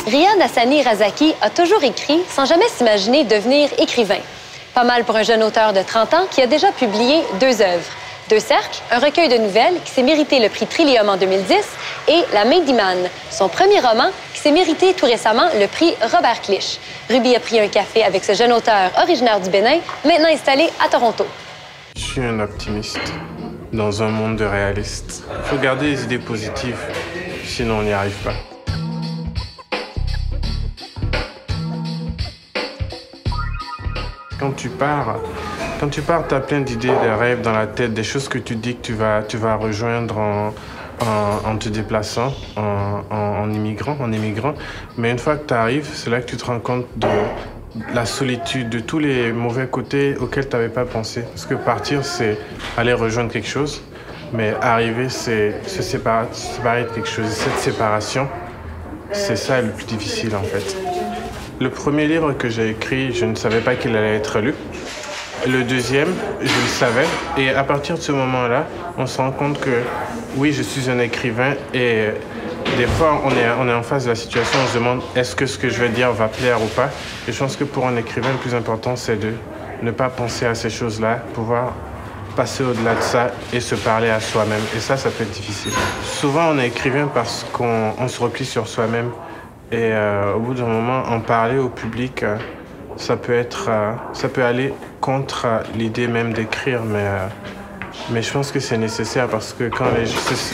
Riyad Hassani Razaki a toujours écrit sans jamais s'imaginer devenir écrivain. Pas mal pour un jeune auteur de 30 ans qui a déjà publié 2 œuvres. Deux cercles, un recueil de nouvelles qui s'est mérité le prix Trillium en 2010 et La main d'Iman, son premier roman qui s'est mérité tout récemment le prix Robert Clich. Ruby a pris un café avec ce jeune auteur originaire du Bénin, maintenant installé à Toronto. Je suis un optimiste dans un monde de réalistes. Il faut garder les idées positives, sinon on n'y arrive pas. Quand tu pars, tu as plein d'idées, de rêves dans la tête, des choses que tu dis que tu vas rejoindre en te déplaçant, en immigrant. Mais une fois que tu arrives, c'est là que tu te rends compte de la solitude, de tous les mauvais côtés auxquels tu n'avais pas pensé. Parce que partir, c'est aller rejoindre quelque chose, mais arriver, c'est se séparer de quelque chose. Et cette séparation, c'est ça le plus difficile en fait. Le premier livre que j'ai écrit, je ne savais pas qu'il allait être lu. Le deuxième, je le savais. Et à partir de ce moment-là, on se rend compte que oui, je suis un écrivain et des fois, on est en face de la situation, on se demande est-ce que ce que je vais dire va plaire ou pas. Et je pense que pour un écrivain, le plus important, c'est de ne pas penser à ces choses-là, pouvoir passer au-delà de ça et se parler à soi-même. Et ça peut être difficile. Souvent, on est écrivain parce qu'on se replie sur soi-même. Et au bout d'un moment, en parler au public, ça peut aller contre l'idée même d'écrire, mais je pense que c'est nécessaire parce que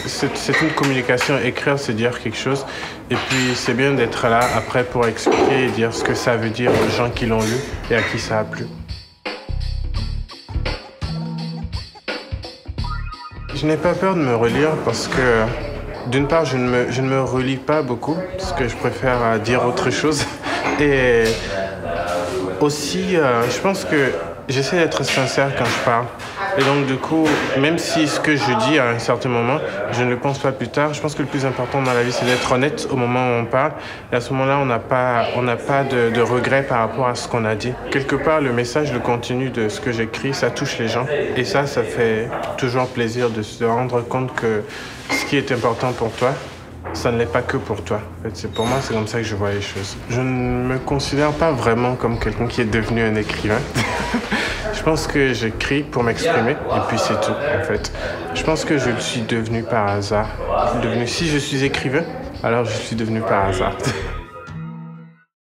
c'est une communication. Écrire, c'est dire quelque chose. Et puis, c'est bien d'être là après pour expliquer et dire ce que ça veut dire aux gens qui l'ont lu et à qui ça a plu. Je n'ai pas peur de me relire parce que d'une part, je ne me relis pas beaucoup, parce que je préfère dire autre chose. Et aussi, je pense que j'essaie d'être sincère quand je parle. Et donc, du coup, même si ce que je dis à un certain moment, je ne le pense pas plus tard, je pense que le plus important dans la vie, c'est d'être honnête au moment où on parle. Et à ce moment-là, on n'a pas de regret par rapport à ce qu'on a dit. Quelque part, le message, le contenu de ce que j'écris, ça touche les gens. Et ça fait toujours plaisir de se rendre compte que ce qui est important pour toi, ça ne l'est pas que pour toi. En fait, pour moi, c'est comme ça que je vois les choses. Je ne me considère pas vraiment comme quelqu'un qui est devenu un écrivain. Je pense que j'écris pour m'exprimer et puis c'est tout, en fait. Je pense que je le suis devenu par hasard. Si je suis écrivain, alors je suis devenu par hasard.